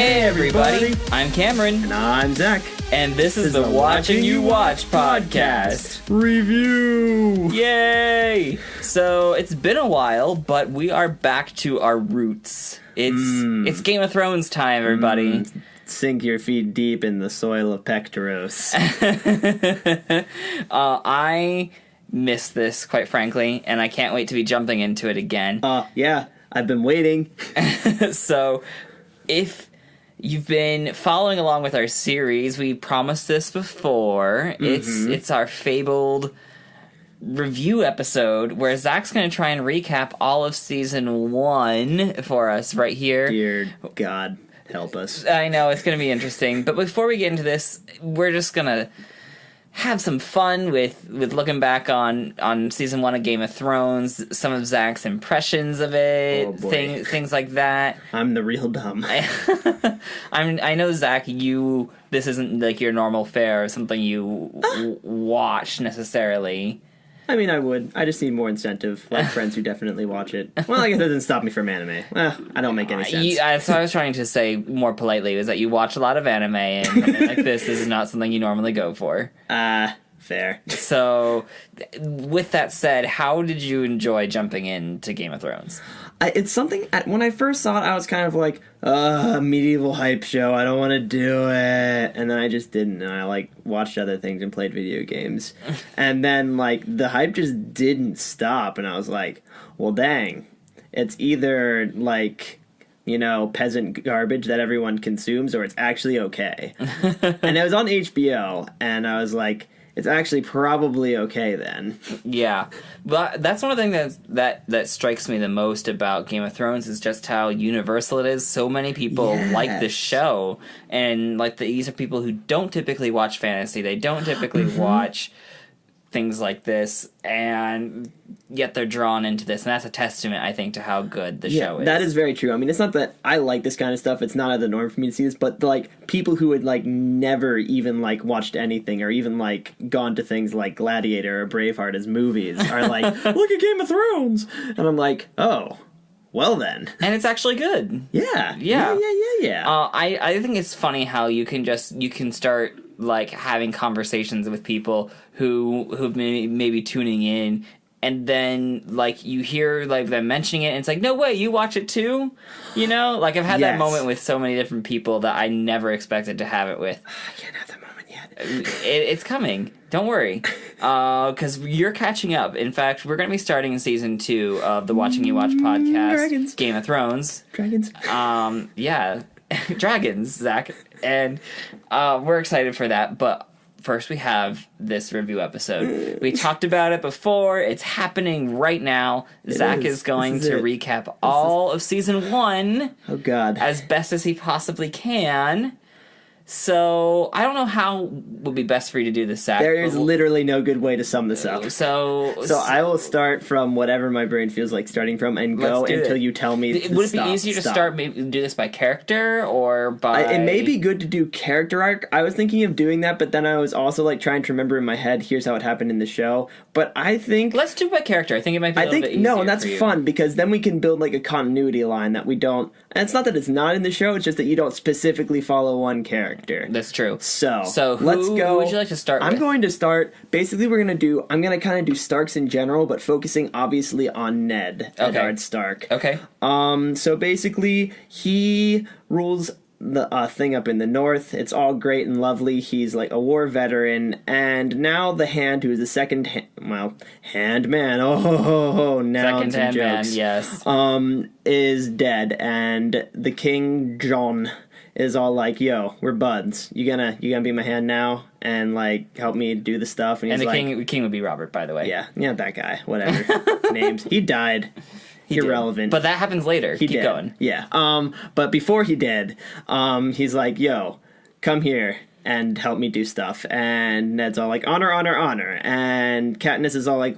Hey everybody, I'm Cameron. And I'm Zach. And this is the Watching You Watch podcast. Review! Yay! So, it's been a while, but we are back to our roots. It's Game of Thrones time, everybody. Sink your feet deep in the soil of Pectoros. I miss this, quite frankly, and I can't wait to be jumping into it again. Yeah, I've been waiting. So, if you've been following along with our series, we promised this before. It's our fabled review episode where Zach's going to try and recap all of season 1 for us right here. Dear God, help us. I know, it's going to be interesting. But before we get into this, we're just going to have some fun with looking back on season 1 of Game of Thrones, some of Zach's impressions of it, things like that. I'm the real dumb. I know, Zach, this isn't like your normal fare or something you watch necessarily. I mean, I would. I just need more incentive, like friends who definitely watch it. Well, I guess that doesn't stop me from anime. I don't make any sense. So I was trying to say more politely is that you watch a lot of anime, and something like this is not something you normally go for. Fair. So, with that said, how did you enjoy jumping into Game of Thrones? It's something, when I first saw it, I was kind of like, medieval hype show, I don't want to do it. And then I just didn't, and I, watched other things and played video games. And then, the hype just didn't stop, and I was like, well, dang. It's either, peasant garbage that everyone consumes, or it's actually okay. And it was on HBO, and I was like, it's actually probably okay then. Yeah. But that's one of the things that strikes me the most about Game of Thrones is just how universal it is. So many people like this show. And these are people who don't typically watch fantasy. They don't typically watch things like this, and yet they're drawn into this, and that's a testament, I think, to how good the show is. That is very true. I mean, it's not that I like this kind of stuff, it's not out of the norm for me to see this, but people who would never even watched anything or even gone to things like Gladiator or Braveheart as movies are look at Game of Thrones, and I'm like, oh, well then. And it's actually good. Yeah. I think it's funny how you can start having conversations with people who've maybe tuning in, and then you hear them mentioning it, and it's like, no way, you watch it too? I've had that moment with so many different people that I never expected to have it with. I can't have that moment yet. It's coming. Don't worry. Because you're catching up. In fact, we're going to be starting season 2 of the Watching You Watch podcast, Dragons. Game of Thrones. Dragons. Yeah. Dragons, Zach. And we're excited for that, but first we have this review episode. We talked about it before. It's happening right now. Zach is going to recap all of season 1. Oh, God. As best as he possibly can. So, I don't know how would be best for you to do this, Zach. There is literally no good way to sum this up. So I will start from whatever my brain feels like starting from and go until you tell me to Would it be easier to start, maybe do this by character or by... It may be good to do character arc. I was thinking of doing that, but then I was also trying to remember in my head, here's how it happened in the show. But I think... Let's do it by character. I think it might be a little bit easier. No, and that's fun, because then we can build a continuity line that we don't... And it's not that it's not in the show, it's just that you don't specifically follow one character. That's true. So let's go. Who would you like to start with? I'm going to start... Basically, I'm going to kind of do Starks in general, but focusing obviously on Ned, Eddard Stark. Okay. So basically, he rules the thing up in the north. It's all great and lovely. He's a war veteran, and now the Hand, who is the second hand man. Now second hand man. Yes. Is dead, and the King John is all yo, we're buds. You gonna be my hand now and help me do the stuff? And he's the king would be Robert, by the way. Yeah, that guy. Whatever names. He died. Irrelevant. But that happens later. Keep going. Yeah. But before he did, he's yo, come here and help me do stuff. And Ned's all honor, honor, honor. And Katniss is all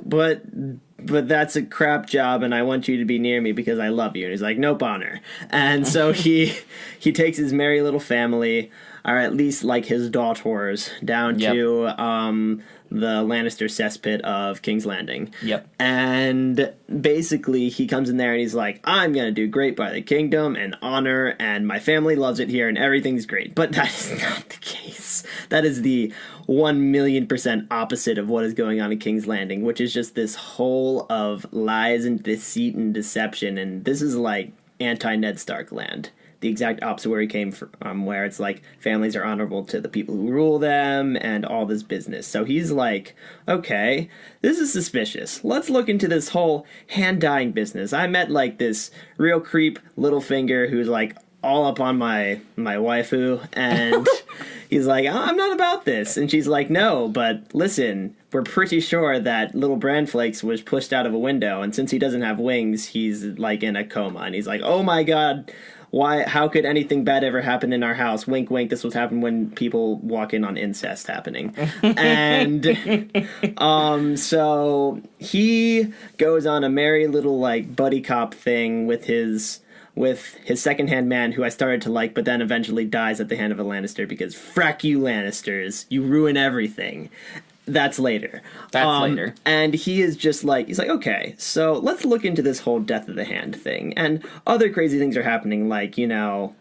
but that's a crap job, and I want you to be near me because I love you. And he's nope, honor. And so he takes his merry little family, or at least his daughters, down to the Lannister cesspit of King's Landing. Yep. And basically, he comes in there and he's like, I'm going to do great by the kingdom and honor, and my family loves it here, and everything's great. But that is not the case. That is the 1,000,000% opposite of what is going on in King's Landing, which is just this hole of lies and deceit and deception. And this is like anti-Ned Stark land. The exact opposite where he came from, where it's like families are honorable to the people who rule them and all this business. So he's like, okay, this is suspicious. Let's look into this whole hand-dyeing business. I met like this real creep Littlefinger who's like all up on my waifu, and he's like, I'm not about this. And she's like, no, but listen, we're pretty sure that little Branflakes was pushed out of a window, and since he doesn't have wings, he's like in a coma. And he's like, oh my god, why? How could anything bad ever happen in our house? Wink, wink. This was happen when people walk in on incest happening. And so he goes on a merry little like buddy cop thing with his second-hand man, who I started to like, but then eventually dies at the hand of a Lannister because frack you Lannisters, you ruin everything. That's later. Later. And he is just like, he's like, okay, so let's look into this whole death of the hand thing. And other crazy things are happening, like, it's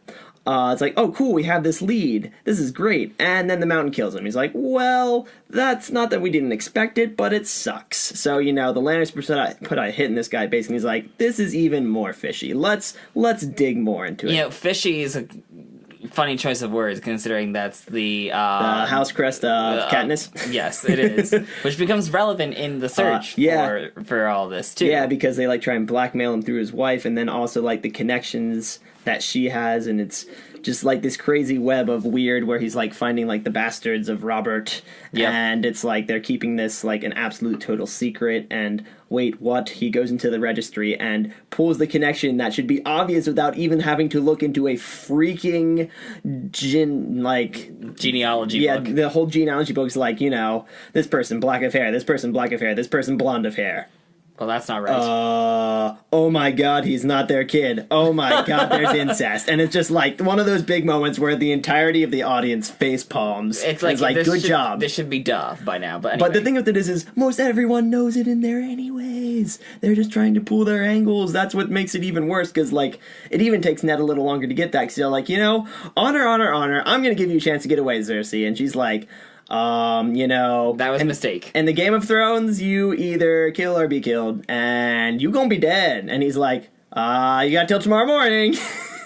like, oh, cool, we have this lead. This is great. And then the mountain kills him. He's like, well, that's not that we didn't expect it, but it sucks. So, the Lannisters put a hit in this guy, basically. He's like, this is even more fishy. Let's dig more into it. Fishy is a funny choice of words, considering that's the house crest of Katniss. Yes, it is, which becomes relevant in the search for all this too. Yeah, because they like try and blackmail him through his wife, and then also like the connections that she has, and it's just like this crazy web of weird where he's like finding like the bastards of Robert, and it's like they're keeping this like an absolute total secret. And wait, what? He goes into the registry and pulls the connection that should be obvious without even having to look into a freaking genealogy book. The whole genealogy book is like, this person black of hair, this person black of hair, this person blonde of hair. Well, that's not right. Oh my god, he's not their kid. Oh my god, there's incest. And it's just like one of those big moments where the entirety of the audience face palms. It's like good job. This should be duh by now, but anyway. But the thing with it is most everyone knows it in there anyways. They're just trying to pull their angles. That's what makes it even worse, because like it even takes Ned a little longer to get that, because they're like, honor, I'm gonna give you a chance to get away, Cersei. And she's like, that was a mistake. In the Game of Thrones, you either kill or be killed, and you gonna be dead. And he's like, you got till tomorrow morning.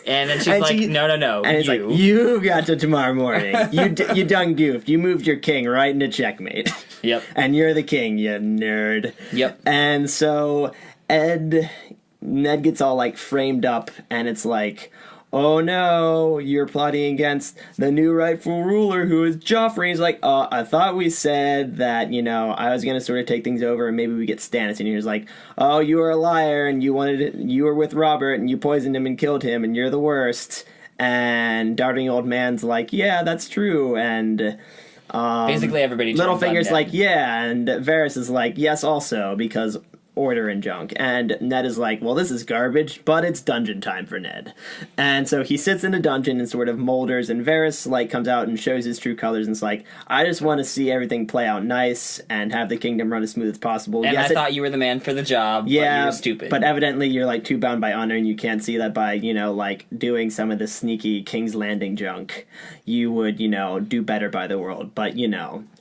And then she's like, no. And he's like, you got till tomorrow morning. You done goofed. You moved your king right into checkmate. Yep. And you're the king, you nerd. Yep. And so Ned gets all like framed up, and it's like, oh no, you're plotting against the new rightful ruler, who is Joffrey. He's like, I thought we said that, I was going to sort of take things over and maybe we get Stannis. And he was like, oh, you were a liar, and you were with Robert, and you poisoned him and killed him, and you're the worst. And Darting Old Man's like, yeah, that's true. And basically everybody Littlefinger's like, yeah, and Varys is like, yes, also, because order and junk. And Ned is like, well, this is garbage, but it's dungeon time for Ned. And so he sits in a dungeon and sort of molders, and Varys like comes out and shows his true colors, and it's like, I just want to see everything play out nice and have the kingdom run as smooth as possible. And yes, I thought you were the man for the job, but you were stupid. But evidently you're like too bound by honor, and you can't see that by, like doing some of the sneaky King's Landing junk. You would, do better by the world. But,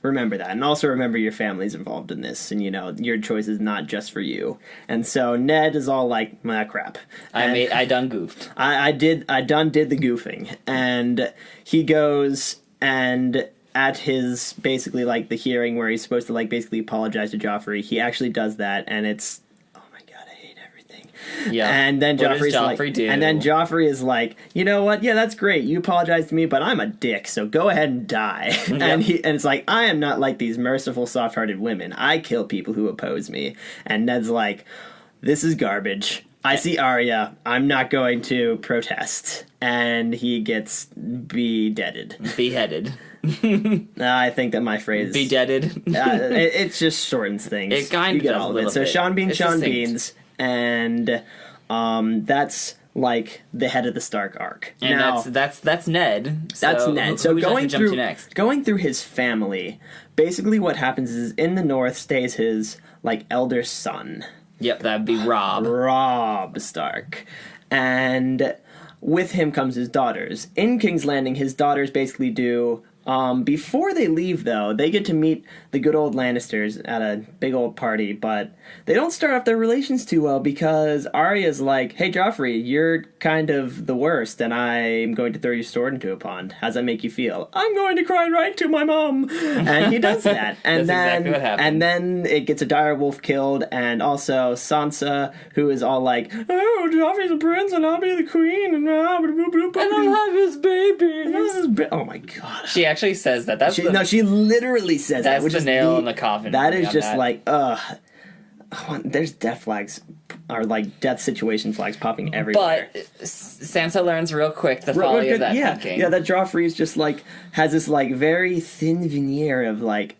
remember that. And also remember your family's involved in this, and, your choice is not just for you. And so Ned is all like, crap. I done goofed. I done did the goofing. And he goes and at his basically like the hearing where he's supposed to like basically apologize to Joffrey, he actually does that, and it's, oh my god, I hate everything. Yeah. And then Joffrey is like, you know what? Yeah, that's great. You apologize to me, but I'm a dick, so go ahead and die. Yep. And it's like, I am not like these merciful, soft-hearted women. I kill people who oppose me. And Ned's like, this is garbage. I see Arya. I'm not going to protest. And he gets beheaded. I think that my phrase... Bedeaded? It just shortens things. It kind of does all of it. So Sean Bean's, and that's like the head of the Stark arc. And now, that's Ned. that's Ned. So who would you like to jump to next? going through his family, basically what happens is in the north stays his like elder son. Yep, that'd be Robb. Robb Stark. And with him comes his daughters. In King's Landing, his daughters basically do... before they leave, though, they get to meet the good old Lannisters at a big old party, but they don't start off their relations too well because Arya's like, hey, Joffrey, you're kind of the worst, and I'm going to throw your sword into a pond. How's that make you feel? I'm going to cry right to my mom! And he does that. And That's exactly what happens. And then it gets a dire wolf killed, and also Sansa, who is all like, oh, Joffrey's a prince, and I'll be the queen, and I'll have his baby. Oh my god. She actually says that. She literally says that. That's Which the is nail in the coffin. That is just that. like, there's death flags, or like death situation flags popping everywhere. But Sansa learns real quick the folly of that thinking. Yeah, that Joffrey is just like, has this like very thin veneer of like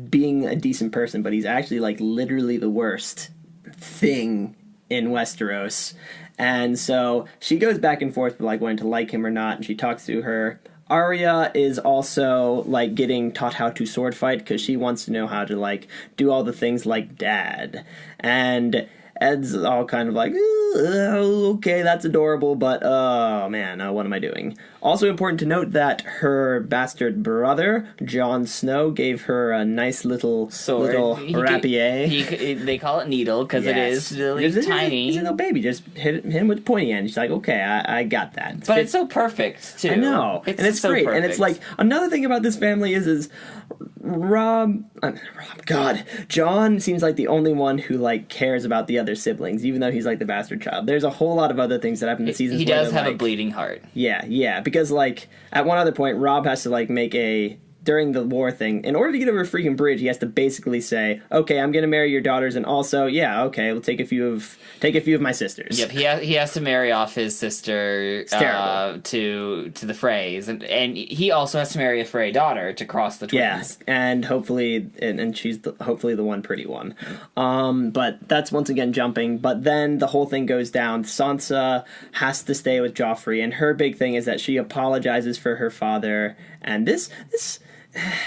being a decent person, but he's actually like literally the worst thing in Westeros. And so she goes back and forth, like wanting to like him or not, and she talks to her. Arya is also like getting taught how to sword fight because she wants to know how to like do all the things like Dad. And Ed's all kind of like, okay, that's adorable, but oh man, what am I doing? Also important to note that her bastard brother, Jon Snow, gave her a nice little rapier. They call it needle because it is really tiny. He's a little baby. Just hit him with the pointy end. She's like, okay, I got that. But it's so perfect too. I know, and it's so great. Perfect. And it's like another thing about this family is Jon seems like the only one who like cares about the other siblings, even though he's like the bastard child. There's a whole lot of other things that happen in the seasons. He does have a bleeding heart. Yeah, because like at one other point, Robb has to like make during the war thing, in order to get over a freaking bridge, he has to basically say, okay, I'm gonna marry your daughters, and also, yeah, okay, we'll take a few of my sisters. Yep, he has to marry off his sister to the Freys, and he also has to marry a Frey daughter to cross the twins. Yeah, and hopefully, and she's hopefully the one pretty one. But that's once again jumping, but then the whole thing goes down. Sansa has to stay with Joffrey, and her big thing is that she apologizes for her father, and this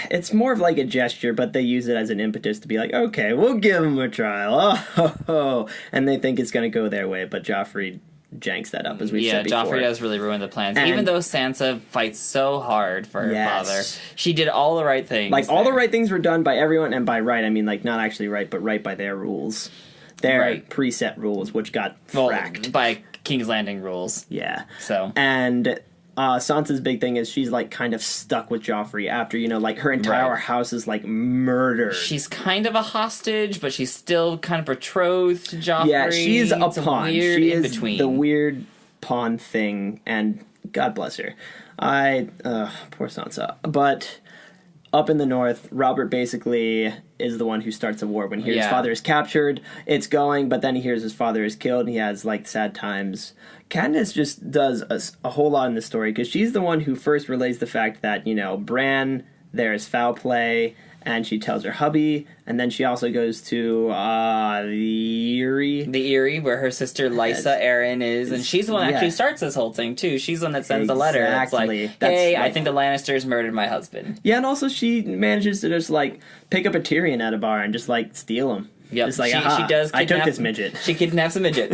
it's more of like a gesture, but they use it as an impetus to be like, okay, we'll give him a trial. And they think it's going to go their way, but Joffrey janks that up, as we said before. Joffrey does really ruin the plans. And even though Sansa fights so hard for her father, she did all the right things. Like, all the right things were done by everyone, and by right, I mean, like, not actually right, but right by their rules. Their preset rules, which got fracked. By King's Landing rules. Yeah. So. And Sansa's big thing is she's like kind of stuck with Joffrey after, like her entire house is like murdered. She's kind of a hostage, but she's still kind of betrothed to Joffrey. Yeah, she's a pawn. She is in-between. The weird pawn thing, and God bless her. Poor Sansa. But up in the north, Robert basically is the one who starts a war. When he hears his father is captured, it's going, but then he hears his father is killed, and he has like sad times. Katniss just does a whole lot in the story, because she's the one who first relays the fact that, Bran, there is foul play, and she tells her hubby, and then she also goes to the Eyrie. The Eyrie, where her sister Lysa Arryn is, and she's the one that actually starts this whole thing, too. She's the one that sends the letter. It's like, hey, I think the Lannisters murdered my husband. Yeah, and also she manages to just, like, pick up a Tyrion at a bar and just, like, steal him. Yep, just like, she does. I took this midget. She kidnaps a midget.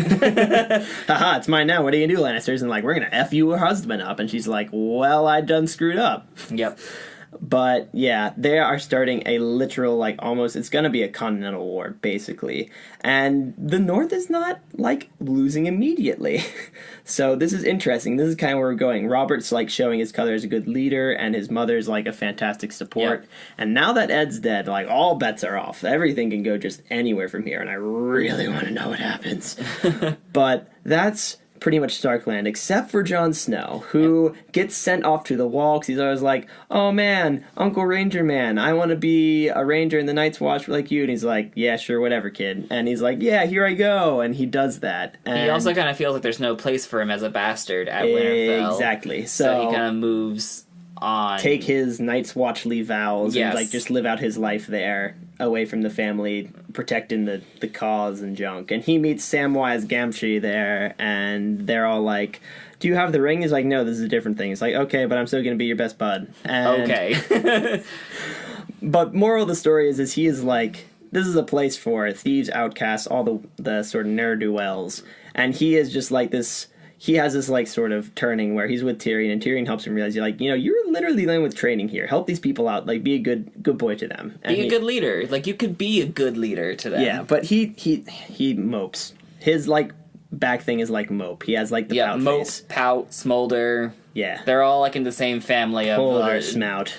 Haha, it's mine now. What are you gonna do, Lannisters? And like, we're gonna F you husband up. And she's like, well, I done screwed up. Yep. But yeah, they are starting a literal, like, almost, it's gonna be a continental war, basically. And the North is not, like, losing immediately. So this is interesting. This is kind of where we're going. Robert's, like, showing his color as a good leader, and his mother's, like, a fantastic support. Yep. And now that Ed's dead, like, all bets are off. Everything can go just anywhere from here, and I really want to know what happens. But that's pretty much Starkland, except for Jon Snow, who gets sent off to the wall, because he's always like, oh man, Uncle Ranger Man, I want to be a ranger in the Night's Watch like you. And he's like, yeah, sure, whatever, kid. And he's like, yeah, here I go. And he does that. And he also kind of feels like there's no place for him as a bastard at Winterfell. Exactly. So he kind of moves on. Take his Night's Watchly vows and like just live out his life there. away from the family, protecting the cause and junk. And he meets Samwise Gamgee there, and they're all like, do you have the ring? He's like, no, this is a different thing. It's like, okay, but I'm still going to be your best bud. And, Okay. but moral of the story is he is like, this is a place for thieves, outcasts, all the sort of ne'er-do-wells. And he is just like this... He has this, like, sort of turning where he's with Tyrion, and Tyrion helps him realize, like, you're literally dealing with training here. Help these people out. Like, be a good boy to them. And be a good leader. Like, you could be a good leader to them. Yeah, but he mopes. His, like, back thing is, like, mope. He has, like, the pout mope, face. pout, smolder. Yeah. They're all, like, in the same family of... Holder, smout.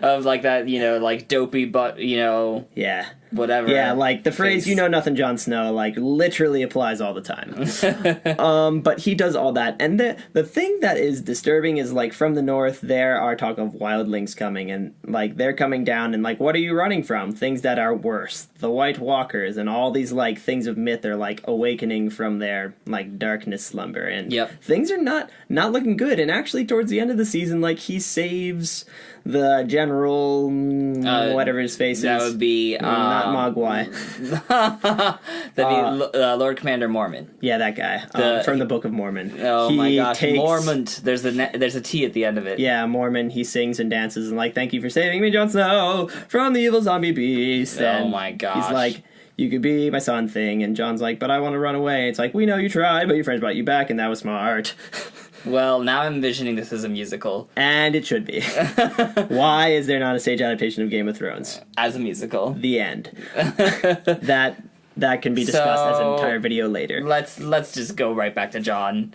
of, like, that, like, dopey, but, Yeah. whatever. Yeah, like, the phrase, face. nothing, Jon Snow, like, literally applies all the time. But he does all that. And the thing that is disturbing is, like, from the north, there are talk of wildlings coming, and, like, they're coming down, and, like, what are you running from? Things that are worse. The White Walkers, and all these, like, things of myth are, like, awakening from their, like, darkness slumber. And things are not looking good. And actually, towards the end of the season, like, he saves the general, whatever his face is. That would be... not Mogwai. That'd be Lord Commander Mormon. Yeah, that guy from the Book of Mormon. Oh my gosh, Mormon. There's a T at the end of it. Yeah, Mormon. He sings and dances and like, thank you for saving me, Jon Snow, from the evil zombie beast. Oh my gosh. He's like, you could be my son thing, and Jon's like, but I want to run away. It's like, we know you tried, but your friends brought you back, and that was smart. Well, now I'm envisioning this as a musical. And it should be. Why is there not a stage adaptation of Game of Thrones? As a musical. The end. That can be discussed as an entire video later. Let's just go right back to Jon.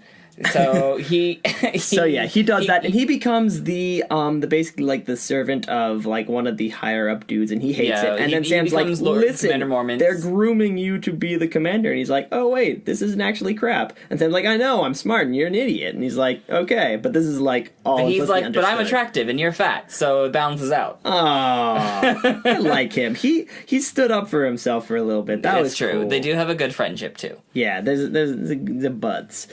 So he does that, and he becomes the basically like the servant of like one of the higher up dudes, and he hates it. And then Sam's like, "Listen, they're grooming you to be the commander," and he's like, "Oh wait, this isn't actually crap." And Sam's like, "I know, I'm smart, and you're an idiot." And he's like, "Okay, but this is like all." But he's like, "But I'm attractive, and you're fat, so it balances out." Oh, I like him. He stood up for himself for a little bit. That was true. Cool. They do have a good friendship too. Yeah, there's the buds.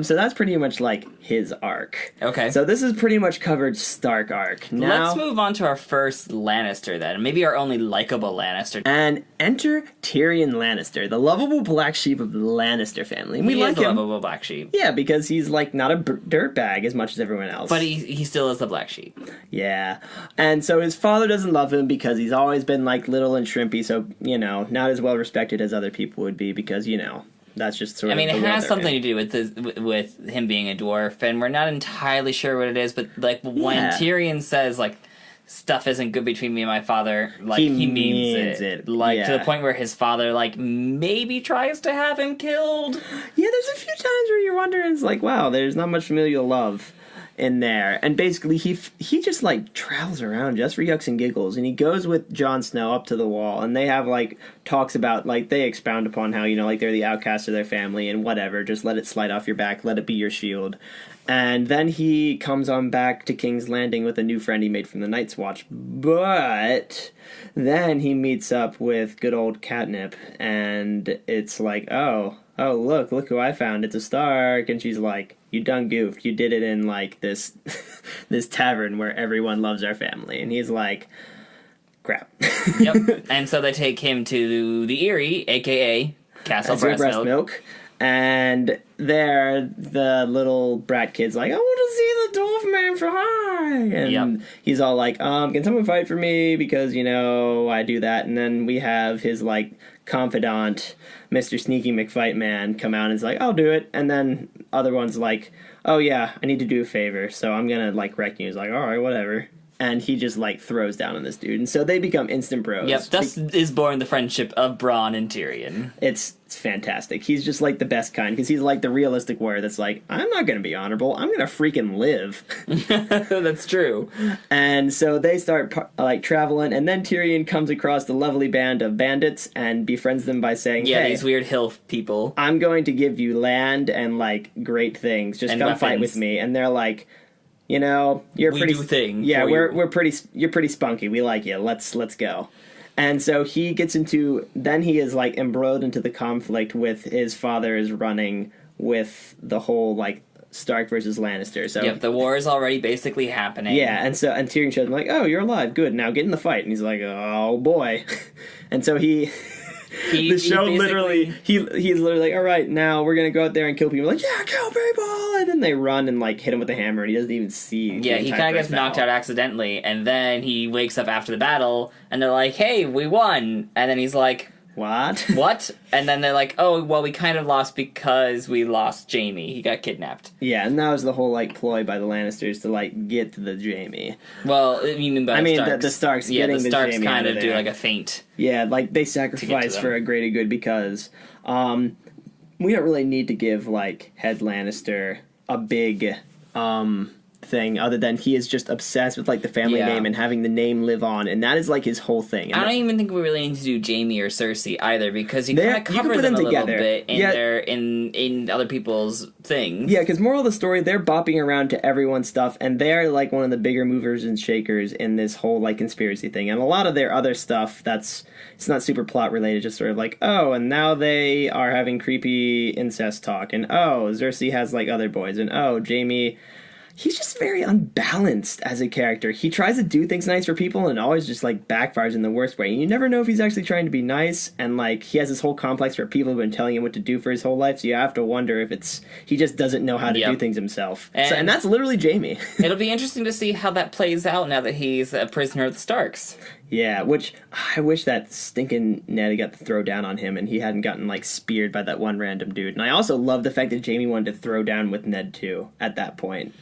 So that's pretty much like his arc. Okay. So this is pretty much covered Stark arc. Now, let's move on to our first Lannister then. Maybe our only likable Lannister. And enter Tyrion Lannister, the lovable black sheep of the Lannister family. And we like him. him. Lovable black sheep. Yeah, because he's like not a dirtbag as much as everyone else. But he still is the black sheep. Yeah. And so his father doesn't love him because he's always been like little and shrimpy, so, not as well respected as other people would be because, that's just sort of. It has something to do with him being a dwarf, and we're not entirely sure what it is. But like when Tyrion says like stuff isn't good between me and my father, like he means it. Like to the point where his father like maybe tries to have him killed. Yeah, there's a few times where you're wondering, it's like, wow, there's not much familial love in there. And basically he just like travels around just for yucks and giggles, and he goes with Jon Snow up to the wall, and they have like talks about like they expound upon how like they're the outcasts of their family and whatever, just let it slide off your back, let it be your shield. And then he comes on back to King's Landing with a new friend he made from the Night's Watch, but then he meets up with good old Catnip, and it's like, oh look who I found, it's a Stark. And she's like, you done goofed, you did it in like this this tavern where everyone loves our family. And he's like, crap. Yep. And so they take him to the Eyrie, aka Castle Breastmilk. And there the little brat kid's like, I want to see the dwarf man fly. And he's all like, can someone fight for me, because I do that. And then we have his like confidant, Mr. Sneaky McFight Man, come out and is like, I'll do it. And then other one's like, oh yeah, I need to do a favor, so I'm gonna like wreck you. He's like, alright, whatever. And he just like throws down on this dude, and so they become instant bros. Yep, thus is born the friendship of Bronn and Tyrion. It's fantastic. He's just like the best kind, because he's like the realistic warrior that's like, I'm not gonna be honorable, I'm gonna freaking live. That's true. And so they start like traveling, and then Tyrion comes across the lovely band of bandits and befriends them by saying, hey, these weird hill people, I'm going to give you land and like great things, just come fight with me. And they're like, you're pretty. Do thing. Yeah, we're pretty. You're pretty spunky. We like you. Let's go. And so he gets into. Then he is like embroiled into the conflict with his father is running with the whole like Stark versus Lannister. So Yep, the war is already basically happening. yeah, and Tyrion shows him like, oh, you're alive, good. Now get in the fight, and he's like, oh boy, and so the show literally he's literally like, all right, now we're gonna go out there and kill people. Like, yeah, kill people, and then they run and like hit him with a hammer, and he doesn't even see. Yeah, he kind of gets knocked out accidentally, and then he wakes up after the battle, and they're like, hey, we won, and then he's like, what? And then they're like, oh, well, we kind of lost because we lost Jaime. He got kidnapped. Yeah, and that was the whole like ploy by the Lannisters to like get to the Jaime. Well, you mean by the Starks? The Starks yeah, getting the Starks Jaime kind of out do like a feint. Yeah, like they sacrifice for a greater good because we don't really need to give like Head Lannister a big thing other than he is just obsessed with like the family name and having the name live on, and that is like his whole thing. And I don't even think we really need to do Jaime or Cersei either, because you kind of cover them a little bit in their in other people's things. Yeah, because moral of the story, they're bopping around to everyone's stuff, and they're like one of the bigger movers and shakers in this whole like conspiracy thing. And a lot of their other stuff it's not super plot related, just sort of like, oh, and now they are having creepy incest talk, and oh, Cersei has like other boys, and oh, Jaime. He's just very unbalanced as a character. He tries to do things nice for people and always just like backfires in the worst way. And you never know if he's actually trying to be nice, and like he has this whole complex where people have been telling him what to do for his whole life, so you have to wonder if he just doesn't know how to do things himself. And that's literally Jaime. It'll be interesting to see how that plays out now that he's a prisoner of the Starks. Yeah, which I wish that stinking Ned had got to throw down on him and he hadn't gotten like speared by that one random dude. And I also love the fact that Jaime wanted to throw down with Ned too at that point.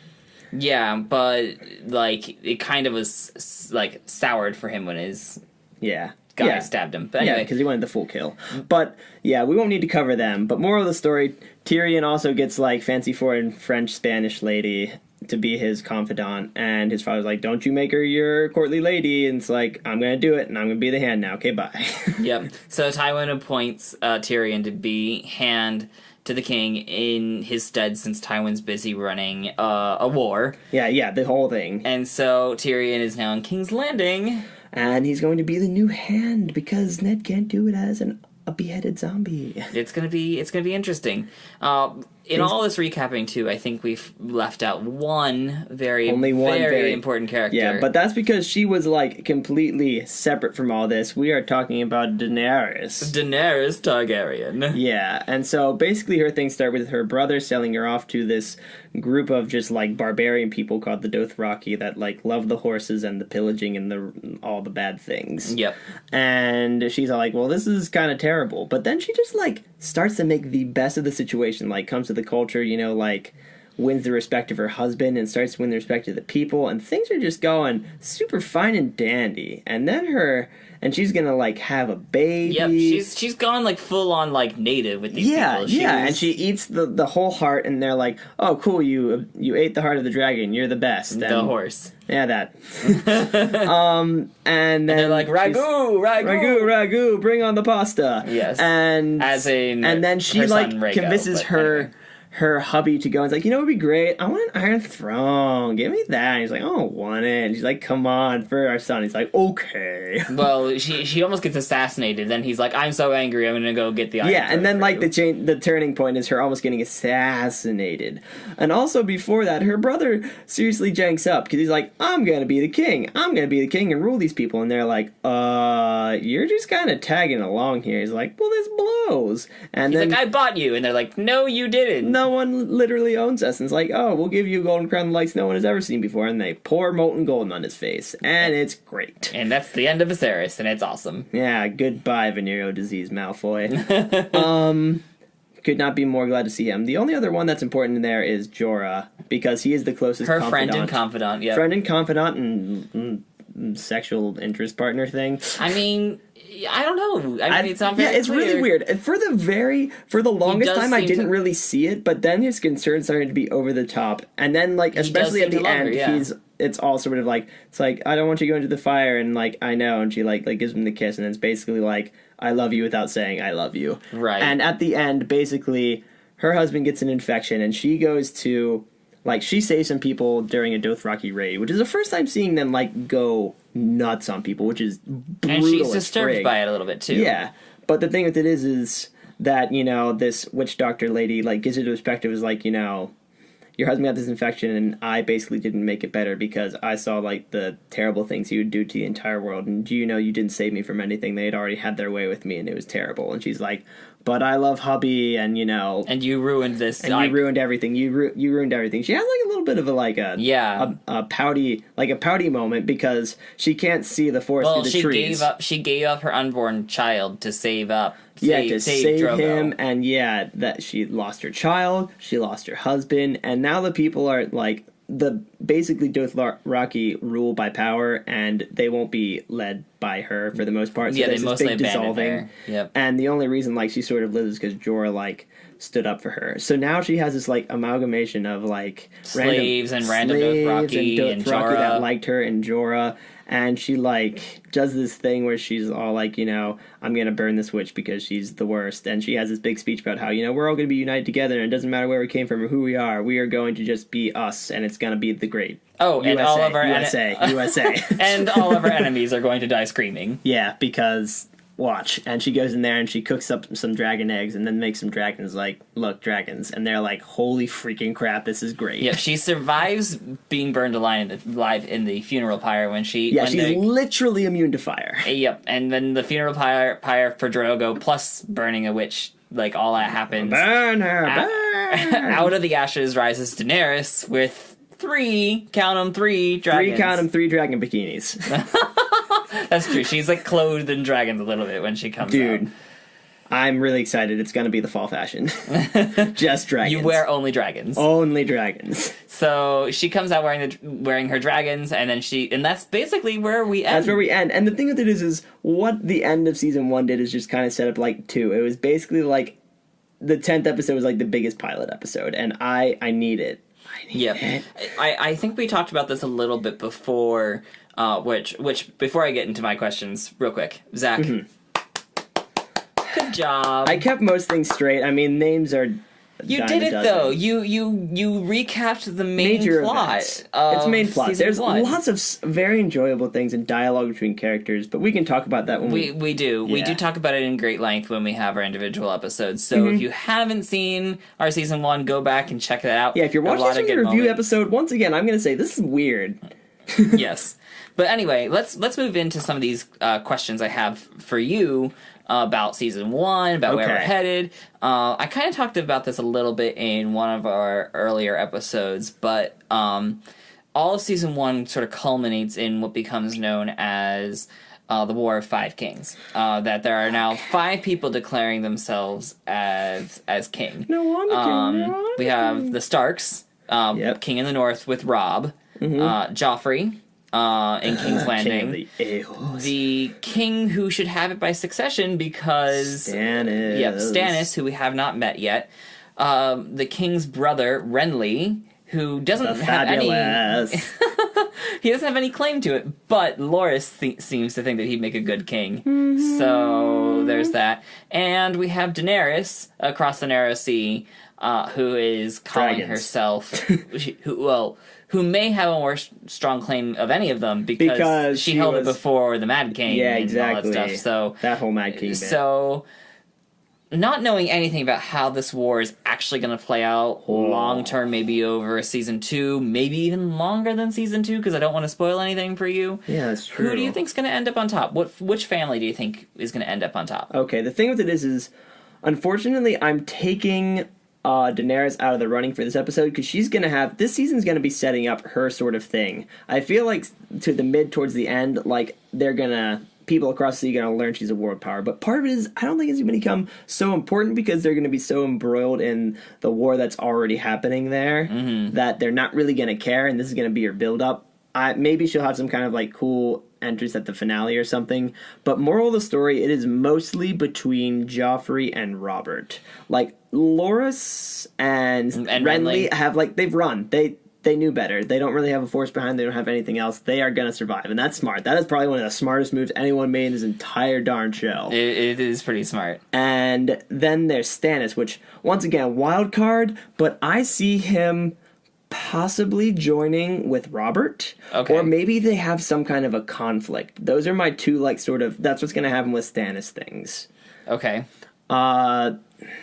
Yeah, but like it kind of was like soured for him when his guy stabbed him. But anyway, because he wanted the full kill. But yeah, we won't need to cover them. But moral of the story: Tyrion also gets like fancy foreign French Spanish lady to be his confidant, and his father's like, "Don't you make her your courtly lady?" And it's like, "I'm gonna do it, and I'm gonna be the hand now. Okay, bye." Yep. So Tywin appoints Tyrion to be hand to the king in his stead, since Tywin's busy running a war. Yeah, the whole thing. And so Tyrion is now in King's Landing. And he's going to be the new hand because Ned can't do it as a beheaded zombie. It's gonna be interesting. In all this recapping too, I think we've left out one very important character. Yeah, but that's because she was like completely separate from all this. We are talking about Daenerys. Daenerys Targaryen. Yeah, and so basically her things start with her brother selling her off to this group of just like barbarian people called the Dothraki that like love the horses and the pillaging and all the bad things. Yep. And she's all like, well, this is kind of terrible. But then she just like starts to make the best of the situation, like comes to the culture, like wins the respect of her husband and starts to win the respect of the people, and things are just going super fine and dandy. And then she's gonna like have a baby. Yep, she's gone like full on like native with these people. And she eats the whole heart, and they're like, oh cool, you ate the heart of the dragon, you're the best. The horse. Yeah, that. And then they're like, ragu, bring on the pasta. Yes. And then she like Rhaego, convinces her hubby to go, and it's like, it would be great. I want an Iron Throne. Give me that. And he's like, I don't want it. And she's like, come on, for our son. He's like, okay. Well, she almost gets assassinated. Then he's like, I'm so angry, I'm gonna go get the Iron Throne. Yeah, and then like the turning point is her almost getting assassinated. And also before that, her brother seriously janks up because he's like, I'm gonna be the king. I'm gonna be the king and rule these people. And they're like, you're just kind of tagging along here. He's like, well, this blows. And he's then like, I bought you. And they're like, no, you didn't. No one literally owns us. And it's like, oh, we'll give you a golden crown lights no one has ever seen before. And they pour molten gold on his face. And it's great. And that's the end of Viserys, and it's awesome. Yeah, goodbye, venereal disease, Malfoy. Could not be more glad to see him. The only other one that's important in there is Jorah, because he is the closest her confidant. friend and confidant, yeah. Friend and confidant and sexual interest partner thing. I mean, I don't know. I mean, it's not very it's clear. Really weird. For the longest time, I didn't really see it, but then his concerns started to be over the top. And then, like, especially at the end, it's all sort of like, it's like, I don't want you to go into the fire, and, like, I know, and she, like gives him the kiss, and it's basically like, I love you without saying I love you. Right. And at the end, basically, her husband gets an infection, and she goes to, like, she saves some people during a Dothraki raid, which is the first time seeing them, like, go nuts on people, which is brutal. And she's disturbed by it a little bit, too. Yeah. But the thing with it is that, this witch doctor lady, like, gives her the perspective is like, your husband got this infection, and I basically didn't make it better because I saw, like, the terrible things he would do to the entire world. And do you know you didn't save me from anything? They had already had their way with me, and it was terrible. And she's like, but I love hubby, and, you know... And you ruined this. And you ruined everything. You ruined everything. She has, like, a little bit of a pouty moment because she can't see the forest through the trees. She gave up her unborn child to save save Drogo. him, and that she lost her child, she lost her husband, and now the people are, like, basically Dothraki rule by power, and they won't be led by her for the most part. So they mostly abandoned her. Yep. And the only reason, like, she sort of lives is because Jorah, like, stood up for her. So now she has this, like, amalgamation of, like, slaves and Dothraki and Jorah that liked her, and Jorah. And she, like, does this thing where she's all like, you know, I'm going to burn this witch because she's the worst. And she has this big speech about how, you know, we're all going to be united together, and it doesn't matter where we came from or who we are. We are going to just be us, and it's going to be the great. Oh, USA, and all of our USA. And all of our enemies are going to die screaming. Yeah, because... Watch. And she goes in there and she cooks up some dragon eggs and then makes some dragons, like, look, dragons. And they're like, holy freaking crap, this is great. Yeah, she survives being burned alive in the funeral pyre when she... Yeah, she's literally immune to fire. Yep, and then the funeral pyre for Drogo, plus burning a witch, like, all that happens. Burn her, burn! Out of the ashes rises Daenerys with three dragons. Three dragon bikinis. That's true. She's, like, clothed in dragons a little bit when she comes out. Dude, I'm really excited. It's going to be the fall fashion. Just dragons. You wear only dragons. Only dragons. So she comes out wearing her dragons, and that's basically where we end. That's where we end. And the thing with it is what the end of season 1 did is just kind of set up, like, 2. It was basically, like, the 10th episode was, like, the biggest pilot episode, and I need it. I think we talked about this a little bit before... which before I get into my questions, real quick, Zach, good job. I kept most things straight. I mean, names are. You did it though. You recapped the main plot. It's main plot. There's 1. Lots of very enjoyable things in dialogue between characters, but we can talk about that when we do. Yeah. We do talk about it in great length when we have our individual episodes. So if you haven't seen our season 1, go back and check that out. Yeah, if you're watching the review episode, once again, I'm going to say this is weird. Yes. But anyway, let's move into some of these questions I have for you about season 1, about where we're headed. I kind of talked about this a little bit in one of our earlier episodes, but all of season 1 sort of culminates in what becomes known as the War of Five Kings. That there are now 5 people declaring themselves as king. No, I'm a king. We have the Starks, king in the north with Robb, Joffrey. In King's Landing, the king who should have it by succession because Stannis, who we have not met yet, the king's brother Renly, who doesn't have any, he doesn't have any claim to it, but Loras seems to think that he'd make a good king. So there's that, and we have Daenerys across the Narrow Sea, who is calling herself, who may have a more strong claim of any of them because she held it before the Mad King and all that stuff. So that whole Mad King bit. So not knowing anything about how this war is actually going to play out long term, maybe over season 2, maybe even longer than season 2, because I don't want to spoil anything for you. Yeah, that's true. Who do you think's going to end up on top? Which family do you think is going to end up on top? Okay, the thing with it is unfortunately I'm taking Daenerys out of the running for this episode because she's going to have... This season's going to be setting up her sort of thing. I feel like to the mid towards the end, like, they're going to... People across the sea are going to learn she's a world power. But part of it is, I don't think it's going to become so important because they're going to be so embroiled in the war that's already happening there that they're not really going to care, and this is going to be her build-up. Maybe she'll have some kind of, like, cool entrance at the finale or something. But moral of the story, it is mostly between Joffrey and Robert. Like, Loras and Renly have, like, they've run. They knew better. They don't really have a force behind. They don't have anything else. They are going to survive, and that's smart. That is probably one of the smartest moves anyone made in this entire darn show. It is pretty smart. And then there's Stannis, which, once again, wild card, but I see him possibly joining with Robert. Okay. Or maybe they have some kind of a conflict. Those are my two, like, sort of... That's what's going to happen with Stannis things. Okay.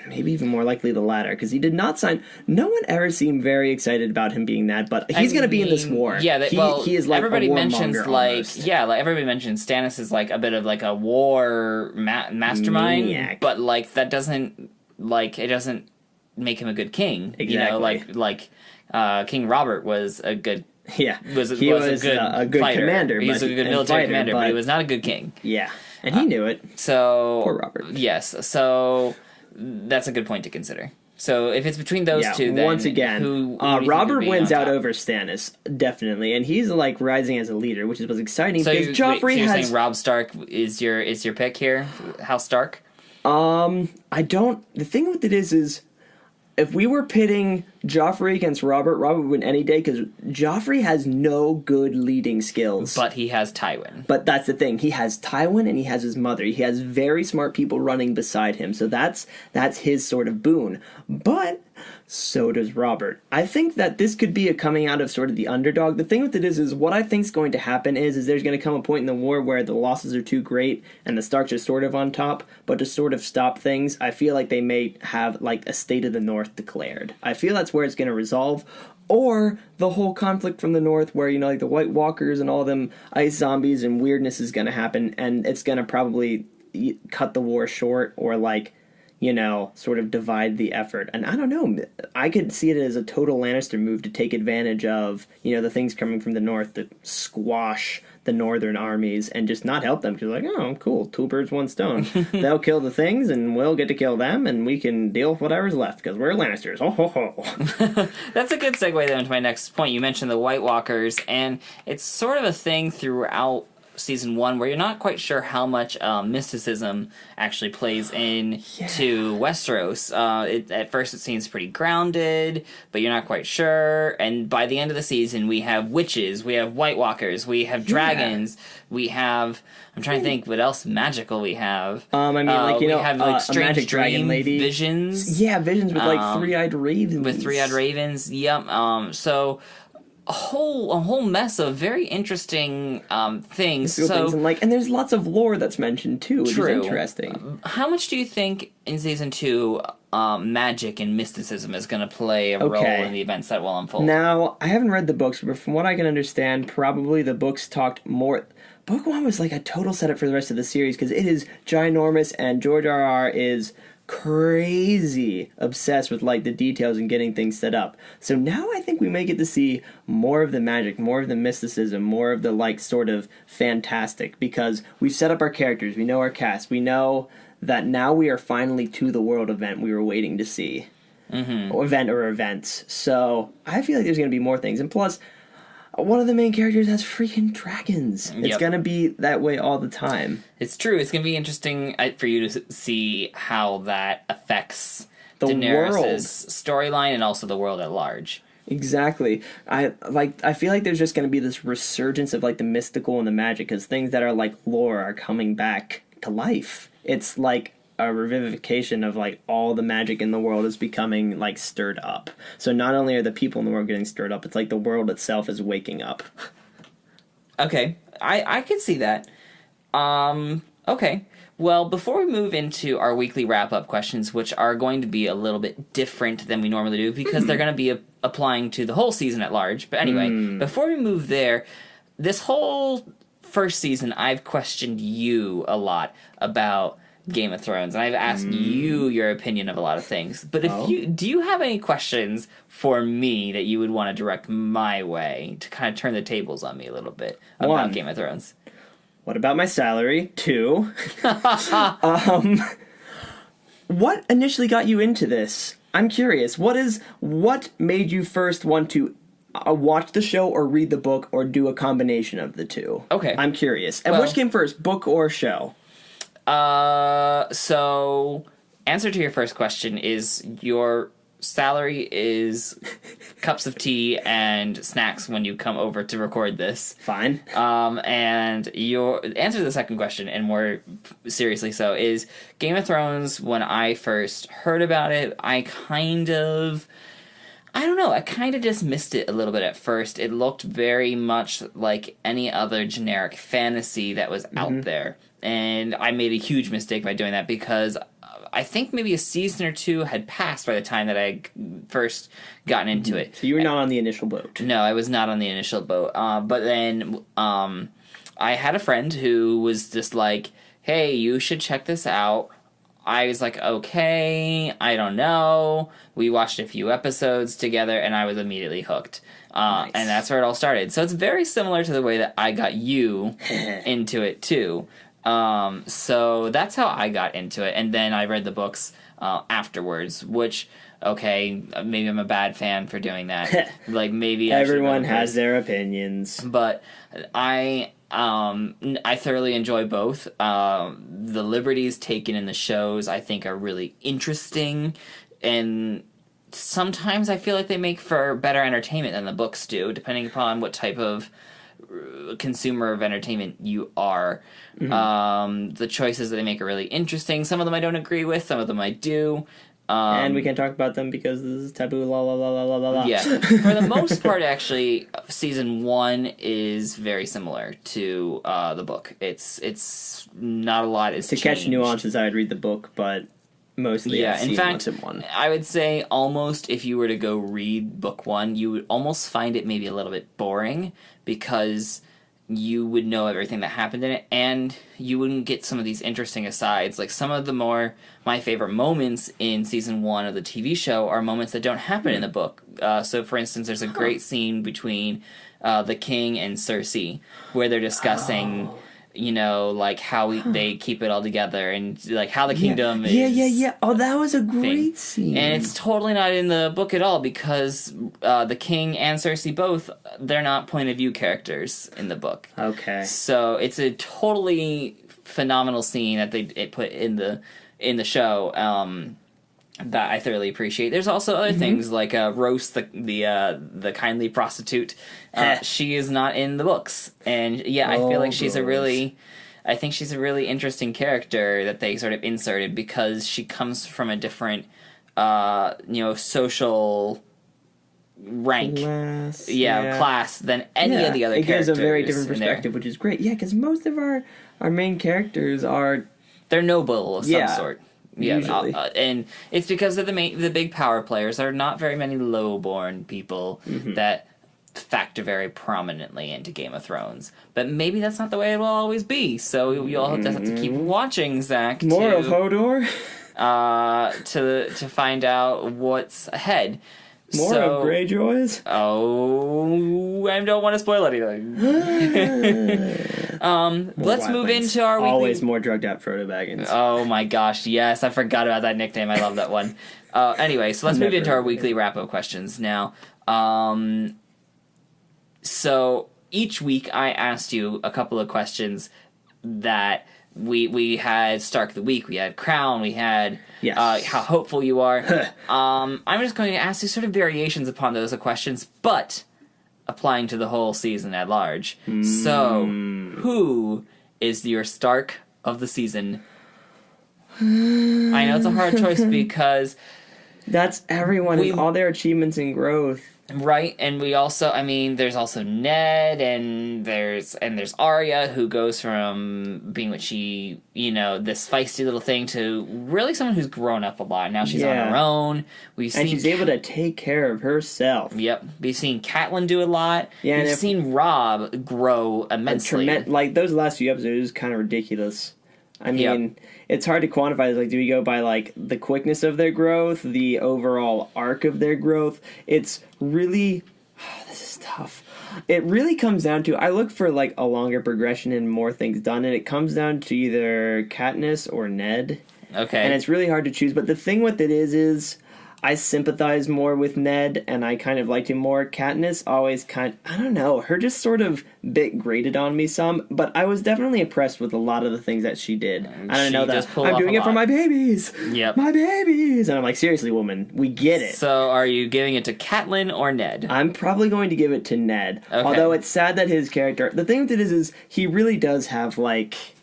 maybe even more likely the latter, because he did not sign. No one ever seemed very excited about him being that, but he's going to be in this war. Yeah, he is like everybody a mentions warmonger like almost. like everybody mentions Stannis is like a bit of like a war mastermind, Maniac. but like that doesn't it doesn't make him a good king. Exactly. You know, King Robert was a good. Yeah, was a good fighter. commander. He was a good military commander, but he but was not a good king. yeah, and he knew it. So Poor Robert. Yes, so that's a good point to consider. So if it's between those two, then once again, who do you think Robert would be wins on out top? over Stannis, definitely, and he's like rising as a leader, which was exciting So because you're Joffrey has. saying Robb Stark is your pick here, House Stark? I don't. The thing with it is if we were pitting Joffrey against Robert, Robert would win any day because Joffrey has no good leading skills. But he has Tywin. But that's the thing. He has Tywin and he has his mother. He has very smart people running beside him. So that's his sort of boon. But so does Robert. I think that this could be a coming out of sort of the underdog. The thing with it is what I think is going to happen is there's going to come a point in the war where the losses are too great and the Starks are sort of on top. But to sort of stop things, I feel like they may have like a State of the North declared. I feel that's where it's going to resolve. Or the whole conflict from the north where, you know, like the White Walkers and all them ice zombies and weirdness is going to happen. And it's going to probably cut the war short or like, you know, sort of divide the effort. And I don't know, I could see it as a total Lannister move to take advantage of, you know, the things coming from the north to squash the northern armies and just not help them. Because like, oh, cool, two birds, one stone. They'll kill the things and we'll get to kill them and we can deal with whatever's left because we're Lannisters. Oh, ho, ho. That's a good segue then to my next point. You mentioned the White Walkers, and it's sort of a thing throughout season 1 where you're not quite sure how much mysticism actually plays into Westeros. At first it seems pretty grounded, but you're not quite sure. And by the end of the season, we have witches, we have White Walkers, we have dragons, we have... I'm trying to think what else magical we have. I mean, like, you know, we have like a magic dragon lady. visions. Yeah, visions with like three-eyed ravens. With three-eyed ravens, yep. So... a whole mess of very interesting things. So and there's lots of lore that's mentioned too, which true. is interesting. How much do you think in season 2 magic and mysticism is going to play a role in the events that will unfold? Now, I haven't read the books, but from what I can understand, probably the books talked more. Book 1 was like a total setup for the rest of the series because it is ginormous, and George R.R. is crazy obsessed with like the details and getting things set up. So now I think we may get to see more of the magic, more of the mysticism, more of the like sort of fantastic, because we've set up our characters, we know our cast, we know that now we are finally to the world event we were waiting to see. Event or events. So I feel like there's going to be more things. And plus, one of the main characters has freaking dragons. It's going to be that way all the time. It's true. It's going to be interesting for you to see how that affects the Daenerys' storyline and also the world at large. Exactly. I feel like there's just going to be this resurgence of like the mystical and the magic because things that are like lore are coming back to life. It's like a revivification of like all the magic in the world is becoming like stirred up. So not only are the people in the world getting stirred up, it's like the world itself is waking up. Okay, I could see that. Okay. Well, before we move into our weekly wrap-up questions, which are going to be a little bit different than we normally do because they're going to be applying to the whole season at large. But anyway, before we move there, this whole first season, I've questioned you a lot about Game of Thrones, and I've asked you your opinion of a lot of things. But do you have any questions for me that you would want to direct my way to kind of turn the tables on me a little bit about Game of Thrones? What about my salary? 2. What initially got you into this? I'm curious. What made you first want to watch the show or read the book or do a combination of the two? Okay. I'm curious. And which came first, book or show? So answer to your first question is your salary is cups of tea and snacks when you come over to record this. Fine. And your answer to the second question, and more seriously so, is Game of Thrones. When I first heard about it, I kind of dismissed it a little bit at first. It looked very much like any other generic fantasy that was out there. And I made a huge mistake by doing that because I think maybe a season or two had passed by the time that I first gotten into it. So you were not on the initial boat. No, I was not on the initial boat. But then I had a friend who was just like, hey, you should check this out. I was like, okay, I don't know. We watched a few episodes together, and I was immediately hooked. Nice. And that's where it all started. So it's very similar to the way that I got you into it, too. So that's how I got into it. And then I read the books afterwards, which, okay, maybe I'm a bad fan for doing that. Like, maybe everyone has their opinions. But I thoroughly enjoy both. The liberties taken in the shows, I think, are really interesting, and sometimes I feel like they make for better entertainment than the books do, depending upon what type of consumer of entertainment you are. The choices that they make are really interesting. Some of them I don't agree with, some of them I do. And we can't talk about them because this is taboo, la la la la la la. Yeah. For the most part, actually, season 1 is very similar to the book. It's not a lot is changed. Catch nuances, I would read the book, but mostly I've in seen fact, one. I would say almost if you were to go read book 1, you would almost find it maybe a little bit boring because you would know everything that happened in it, and you wouldn't get some of these interesting asides. Like, some of my favorite moments in season 1 of the TV show are moments that don't happen in the book. So, for instance, there's a great scene between the king and Cersei, where they're discussing, like, how they keep it all together, and, like, how the kingdom is... Yeah. Oh, that was a great scene. And it's totally not in the book at all, because the king and Cersei both, they're not point of view characters in the book. Okay. So it's a totally phenomenal scene that it put in the show that I thoroughly appreciate. There's also other things like Rose, the kindly prostitute. She is not in the books, and I feel like I think she's a really interesting character that they sort of inserted because she comes from a different, social rank, class than any of the other characters. It gives a very different perspective, which is great. Yeah, because most of our main characters they're noble of some sort. Yeah, usually. And it's because of the big power players. There are not very many low-born people that factor very prominently into Game of Thrones. But maybe that's not the way it will always be. So you all just have to keep watching, Zach. More of Hodor? To find out what's ahead. More of Greyjoys? Oh, I don't want to spoil anything. Let's move into our weekly... Always more drugged out Frodo Baggins. Oh my gosh, yes, I forgot about that nickname. I love that one. Anyway, so let's move into our weekly wrap-up questions now. So each week I asked you a couple of questions that we had Stark of the Week, we had Crown, we had how hopeful you are. I'm just going to ask you sort of variations upon those questions, but applying to the whole season at large. So, who is your Stark of the season? I know it's a hard choice because... That's everyone and all their achievements and growth. Right, and we also, there's also Ned, and there's Arya, who goes from being what she, this feisty little thing to really someone who's grown up a lot. Now she's on her own. She's able to take care of herself. Yep. We've seen Catelyn do a lot. Yeah, we've seen Robb grow immensely. Like, those last few episodes kind of ridiculous. It's hard to quantify. Like, do we go by, like, the quickness of their growth, the overall arc of their growth? It's really... this is tough. It really comes down to... I look for, like, a longer progression and more things done, and it comes down to either Katniss or Ned. Okay. And it's really hard to choose. But the thing with it is I sympathize more with Ned, and I kind of liked him more. Katniss always I don't know, her just sort of bit grated on me some, but I was definitely impressed with a lot of the things that she did. I don't know that I'm doing it for my babies. Yep. My babies. And I'm like, seriously, woman, we get it. So are you giving it to Catelyn or Ned? I'm probably going to give it to Ned. Okay. Although it's sad that his character, the thing with it is he really does have, like,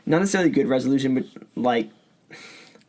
not necessarily good resolution, but, like,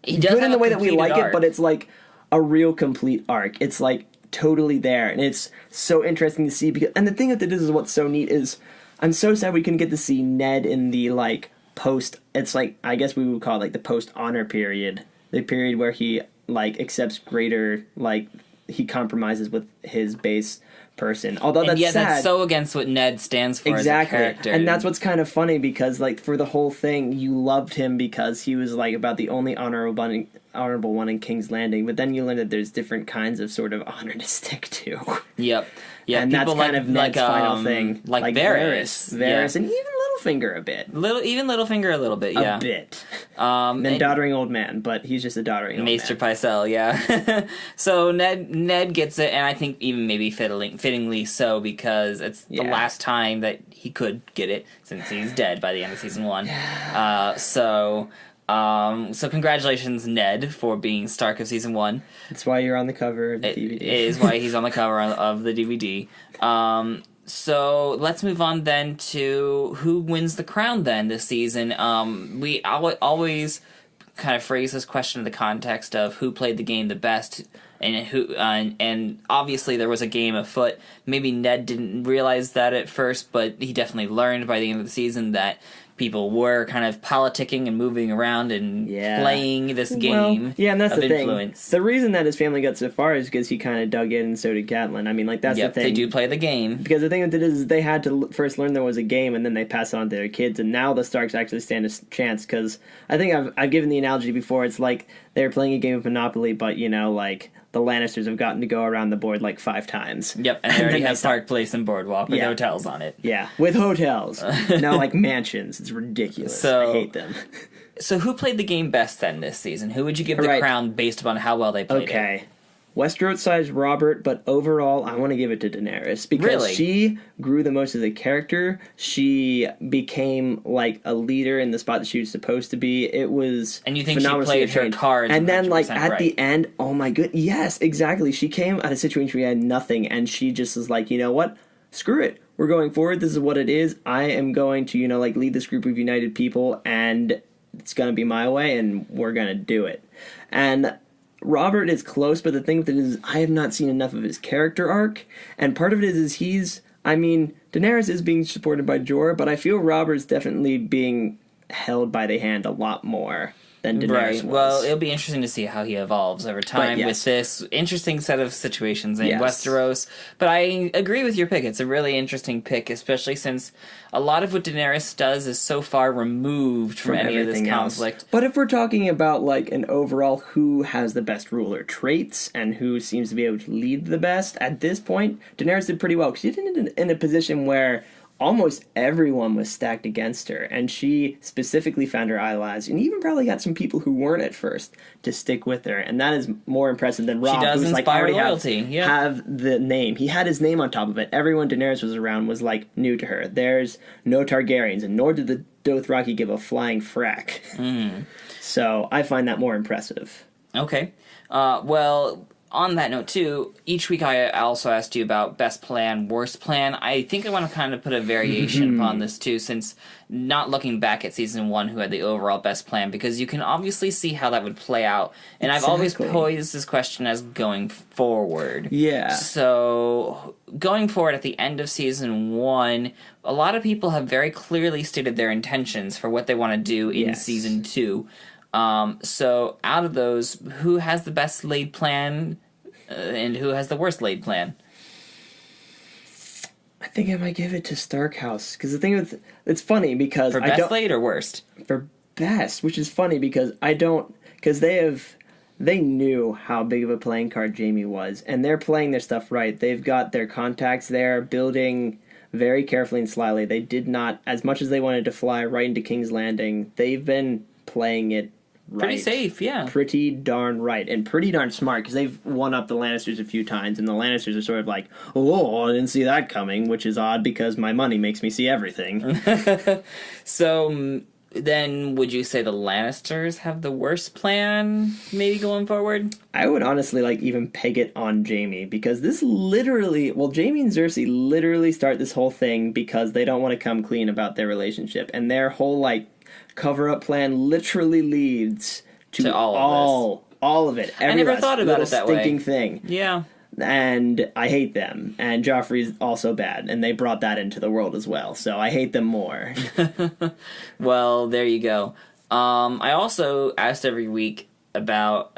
he does good in the way that we like arc. it, but it's like a real complete arc. It's like totally there, and it's so interesting to see. And the thing that it is what's so neat is I'm so sad we couldn't get to see Ned in the, like, post. It's like, I guess we would call it, like, the post honor period the period where he like accepts greater, like he compromises with his base person. Although that's sad. That's so against what Ned stands for Exactly. as a character. And that's what's kind of funny, because like for the whole thing you loved him because he was like about the only honorable one in King's Landing, but then you learn that there's different kinds of sort of honor to stick to. Yep. Yeah, and that's kind of Ned's final thing. Like Varys. Varys, and even Littlefinger a bit. Even Littlefinger a little bit, yeah. A bit. And then doddering old man, but he's just a doddering old Maester man. Pycelle, yeah. So Ned gets it, and I think even maybe fittingly so, because it's the last time that he could get it, since he's dead by the end of season 1. So congratulations, Ned, for being Stark of season 1. That's why you're on the cover of the DVD. It is why he's on the cover of the DVD. So let's move on then to who wins the crown then this season. We always kind of phrase this question in the context of who played the game the best, and who and obviously there was a game afoot. Maybe Ned didn't realize that at first, but he definitely learned by the end of the season that people were kind of politicking and moving around and playing this game and that's of the influence. Thing. The reason that his family got so far is because he kind of dug in, and so did Catelyn. I mean, like, that's the thing. They do play the game. Because the thing with it is they had to first learn there was a game, and then they pass it on to their kids, and now the Starks actually stand a chance, because I think I've given the analogy before. It's like they're playing a game of Monopoly, but, you know, like, the Lannisters have gotten to go around the board like 5 times. Yep, and they already have Park Place and Boardwalk with hotels on it. Yeah, with hotels. Now, like, mansions. It's ridiculous. I hate them. So who played the game best then this season? Who would you give the crown based upon how well they played it? Okay. Westeros side's Robert, but overall, I want to give it to Daenerys, because she grew the most as a character. She became like a leader in the spot that she was supposed to be. It was and you think she played her cards, and then like at the end, oh my good, yes, exactly. She came at a situation where we had nothing, and she just was like, you know what, screw it. We're going forward. This is what it is. I am going to, you know, like lead this group of united people, and it's going to be my way, and we're going to do it. And Robert is close, but the thing with it is I have not seen enough of his character arc, and part of it is Daenerys is being supported by Jorah, but I feel Robert's definitely being held by the hand a lot more than Daenerys was. Well, it'll be interesting to see how he evolves over time with this interesting set of situations in Westeros. But I agree with your pick. It's a really interesting pick, especially since a lot of what Daenerys does is so far removed from any of this conflict. Else. But if we're talking about like an overall who has the best ruler traits and who seems to be able to lead the best, at this point, Daenerys did pretty well, because she did in a position where almost everyone was stacked against her, and she specifically found her allies, and even probably got some people who weren't at first to stick with her, and that is more impressive than Robb, she does who's inspire like loyalty. Have the name. He had his name on top of it. Everyone Daenerys was around was like new to her. There's no Targaryens, and nor did the Dothraki give a flying frack. So I find that more impressive. Okay. Well, on that note, too, each week I also asked you about best plan, worst plan. I think I want to kind of put a variation upon this, too, since not looking back at Season 1 who had the overall best plan, because you can obviously see how that would play out. And I've always posed this question as going forward. Yeah. So, going forward at the end of Season 1, a lot of people have very clearly stated their intentions for what they want to do in Season 2. So out of those, who has the best laid plan and who has the worst laid plan? I think I might give it to Starkhouse, because the thing with it's funny because for best laid or worst? For best, which is funny because they knew how big of a playing card Jaime was, and they're playing their stuff right. They've got their contacts there, building very carefully and slyly. They did not, as much as they wanted to fly right into King's Landing, they've been playing it right. Pretty safe, yeah. Pretty darn right. And pretty darn smart, because they've won up the Lannisters a few times, and the Lannisters are sort of like, oh, I didn't see that coming, which is odd because my money makes me see everything. So then would you say the Lannisters have the worst plan, maybe going forward? I would honestly even peg it on Jaime, because this literally, Jaime and Cersei literally start this whole thing because they don't want to come clean about their relationship, and their whole cover-up plan literally leads to all of it. I never thought about it that way. Stinking thing. Yeah. And I hate them. And Joffrey's also bad, and they brought that into the world as well. So I hate them more. Well, there you go. I also asked every week about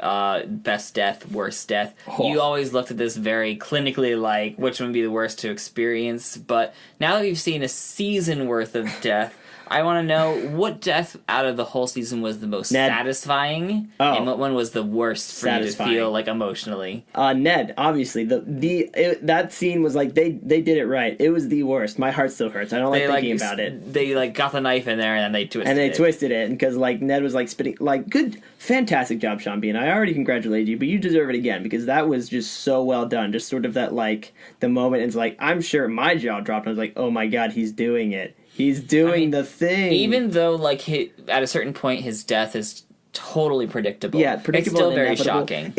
best death, worst death. Oh. You always looked at this very clinically, like which one would be the worst to experience. But now that you've seen a season worth of death, I want to know what death out of the whole season was the most Ned. satisfying, Oh. and what one was the worst for Satisfying. you to feel like emotionally. Ned, obviously, that scene was like they did it right. It was the worst. My heart still hurts. I don't like thinking about it. They like got the knife in there and then they twisted it. And they twisted it because like Ned was like spitting like good, fantastic job, Sean Bean. I already congratulated you, but you deserve it again because that was just so well done. Just sort of that like the moment. It's like I'm sure my jaw dropped. And I was like, oh my god, he's doing it. He's doing the thing. Even though, like, at a certain point, his death is totally predictable. Yeah, predictable. It's still and very inevitable. shocking.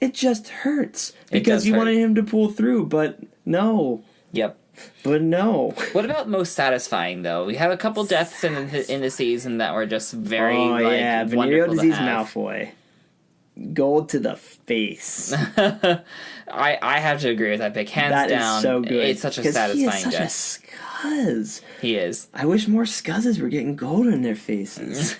It just hurts because does you hurt. wanted him to pull through, but no. Yep. But no. What about most satisfying, though? We have a couple deaths in the season that were just very, venereal wonderful disease to have. Malfoy. Gold to the face. I have to agree with that pick. Hands That down. is so good. It's such a 'Cause satisfying he is such death. a scuzz. He is. I wish more scuzzes were getting gold in their faces.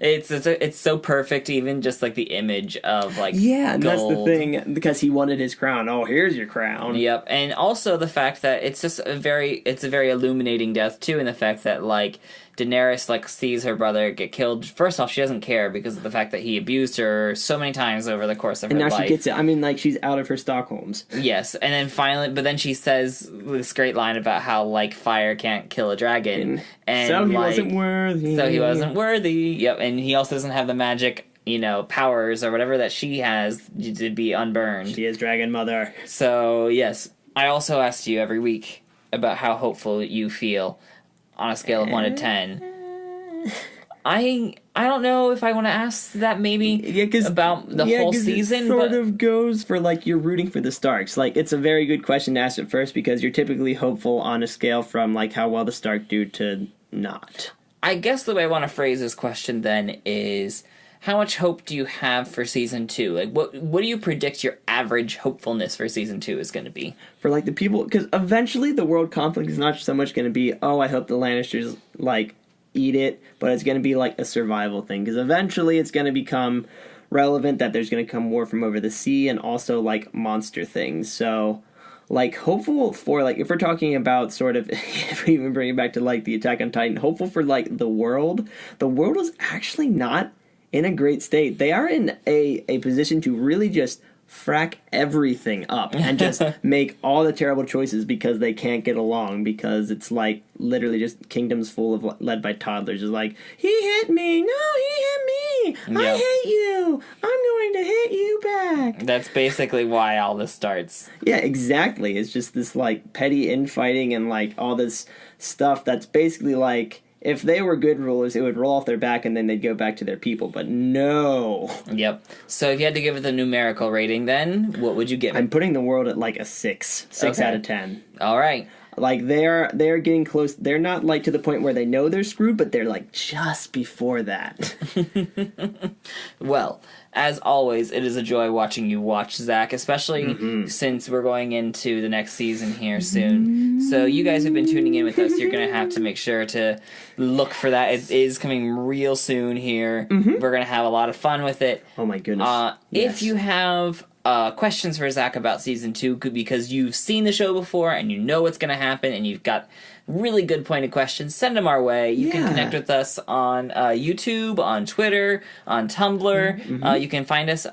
It's so perfect, even just like the image of like Yeah, and gold. that's the thing, because he wanted his crown. Oh, here's your crown. Yep, and also the fact that it's a very illuminating death too, in the fact that like Daenerys like sees her brother get killed. First off, she doesn't care because of the fact that he abused her so many times over the course of And her now life. she gets it. I mean, like, she's out of her Stockholms. Yes, and then finally, but then she says this great line about how like fire can't kill a dragon, and so he like, wasn't worthy. So he wasn't worthy. Yep, and he also doesn't have the magic, powers or whatever that she has to be unburned. She is Dragon Mother. So yes, I also asked you every week about how hopeful you feel on a scale of 1 to 10. I don't know if I want to ask that maybe about the whole season. It sort of goes for like you're rooting for the Starks. Like it's a very good question to ask at first because you're typically hopeful on a scale from like how well the Stark do to not. I guess the way I want to phrase this question then is, how much hope do you have for season 2? Like, what do you predict your average hopefulness for season 2 is going to be? For like the people, because eventually the world conflict is not so much going to be, oh, I hope the Lannisters like eat it, but it's going to be like a survival thing. Because eventually it's going to become relevant that there's going to come war from over the sea and also like monster things. So like hopeful for like if we're talking about sort of if we even bring it back to like the Attack on Titan, hopeful for like the world is actually not in a great state. They are in a position to really just frack everything up and just make all the terrible choices because they can't get along, because it's like literally just kingdoms full of led by toddlers. Just like, he hit me, no, he hit me, I hate you, I'm going to hit you back. That's basically why all this starts. Yeah, exactly. It's just this like petty infighting and like all this stuff that's basically like, if they were good rulers, it would roll off their back and then they'd go back to their people. But no. Yep. So if you had to give it the numerical rating, then what would you give it? I'm putting the world at like a 6 Okay. out of 10. All right. Like they're getting close. They're not like to the point where they know they're screwed, but they're like just before that. Well, as always, it is a joy watching you watch, Zach, especially since we're going into the next season here soon. So you guys who've been tuning in with us, you're going to have to make sure to look for that. It is coming real soon here. We're going to have a lot of fun with it. Oh my goodness. If you have questions for Zach about season 2, because you've seen the show before and you know what's going to happen and you've got really good pointed questions, send them our way. You can connect with us on YouTube, on Twitter, on Tumblr. You can find us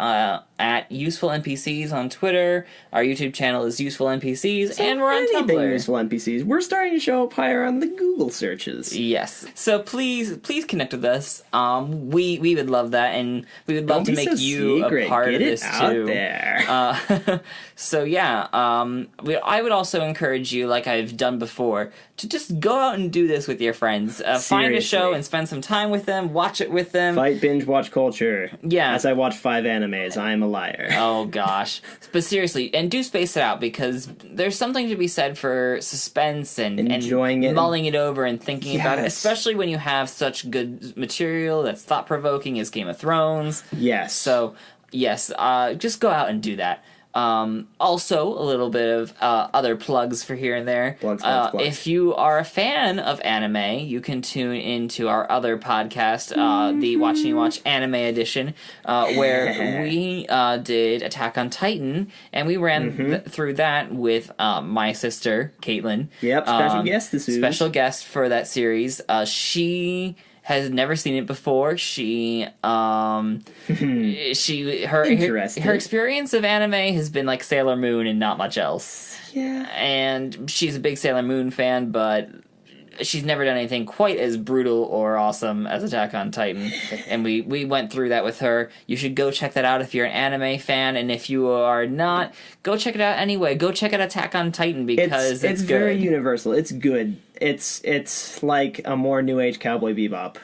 at Useful NPCs on Twitter. Our YouTube channel is Useful NPCs, and we're on Tumblr. Useful NPCs. We're starting to show up higher on the Google searches. Yes. So please connect with us. We would love that, and we would love to make you a part of this too. There. So yeah, I would also encourage you, like I've done before, to just go out and do this with your friends. Find a show and spend some time with them. Watch it with them. Fight, binge, watch culture. Yeah. As I watch 5 animes, I am a liar. Oh gosh. But seriously, and do space it out, because there's something to be said for suspense and enjoying it, mulling it over and thinking about it, especially when you have such good material that's thought-provoking as Game of Thrones. Yes. So, yes, just go out and do that. Also, a little bit of other plugs for here and there. Plugs. If you are a fan of anime, you can tune into our other podcast, the Watching You Watch Anime Edition, where we did Attack on Titan, and we ran through that with my sister, Caitlin. Yep, special guest this week. Special guest for that series. She has never seen it before. Her experience of anime has been like Sailor Moon and not much else. Yeah. And she's a big Sailor Moon fan, but she's never done anything quite as brutal or awesome as Attack on Titan. And we went through that with her. You should go check that out if you're an anime fan, and if you are not, go check it out anyway. Go check out Attack on Titan because it's good. Very universal. It's good. It's like a more New Age Cowboy Bebop.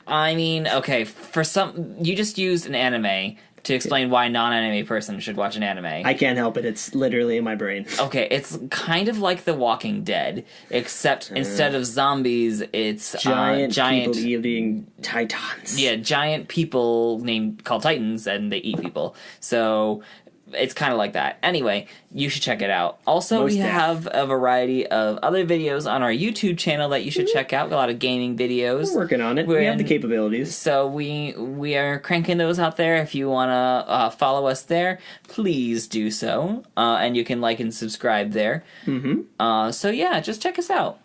I mean, okay, for some, you just used an anime to explain why a non-anime person should watch an anime. I can't help it. It's literally in my brain. Okay, it's kind of like The Walking Dead, except instead of zombies, it's giant people-eating titans. Yeah, giant people called Titans, and they eat people. So it's kind of like that. Anyway, you should check it out. Also, we have a variety of other videos on our YouTube channel that you should check out. A lot of gaming videos. We're working on it. We have the capabilities. So we are cranking those out there. If you want to follow us there, please do so. And you can like and subscribe there. So yeah, just check us out.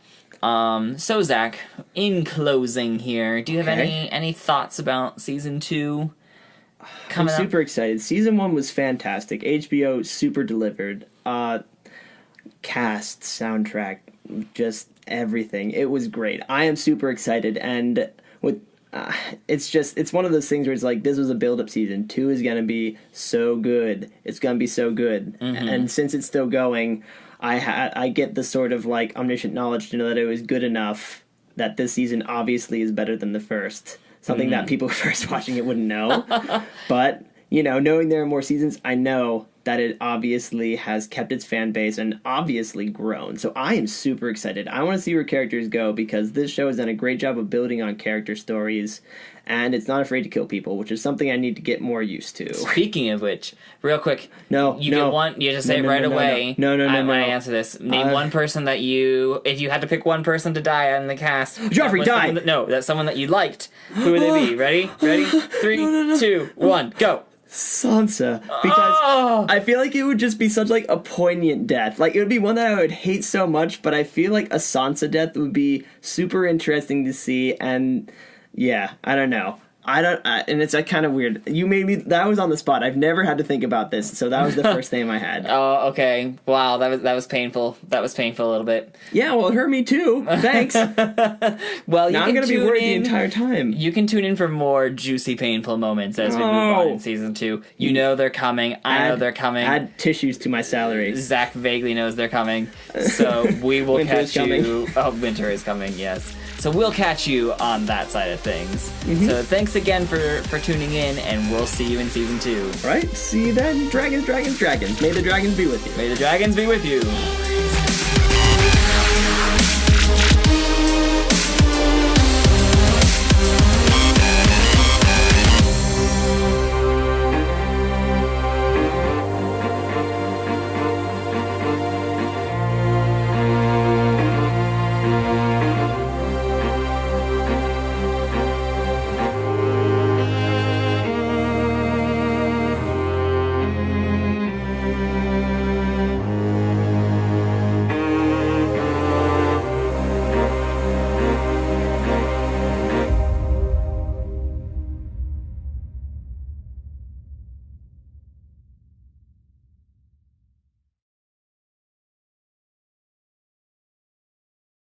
So Zach, in closing here, do you have any thoughts about season 2? I'm super excited. Season 1 was fantastic. HBO super delivered. Cast, soundtrack, just everything. It was great. I am super excited, and with it's one of those things where it's like, this was a build-up season. 2 is gonna be so good. It's gonna be so good. And since it's still going, I get the sort of like omniscient knowledge to know that it was good enough that this season obviously is better than the first. Something that people first watching it wouldn't know. But, knowing there are more seasons, I know that it obviously has kept its fan base and obviously grown. So I am super excited. I want to see where characters go because this show has done a great job of building on character stories, and it's not afraid to kill people, which is something I need to get more used to. Speaking of which, real quick, you just say it right away. No. I want to answer this. Name one person that if you had to pick one person to die on the cast. Joffrey, die! That's someone that you liked. Who would they be? Ready? 3, 2, 1, go! Sansa, because I feel like it would just be such like a poignant death. Like, it would be one that I would hate so much, but I feel like a Sansa death would be super interesting to see. And yeah, I don't know. And it's kind of weird. You made me. That was on the spot. I've never had to think about this, so that was the first name I had. Oh, okay. Wow, that was painful. That was painful a little bit. Yeah, well, it hurt me too. Thanks. Well, now I'm gonna be worried the entire time. You can tune in for more juicy, painful moments as we move on in season 2. You know they're coming. I know they're coming. Add tissues to my salary. Zach vaguely knows they're coming, so we will catch you. Oh, winter is coming. Yes. So we'll catch you on that side of things. So thanks again for tuning in, and we'll see you in season 2. All right, see you then. Dragons. May the dragons be with you. May the dragons be with you.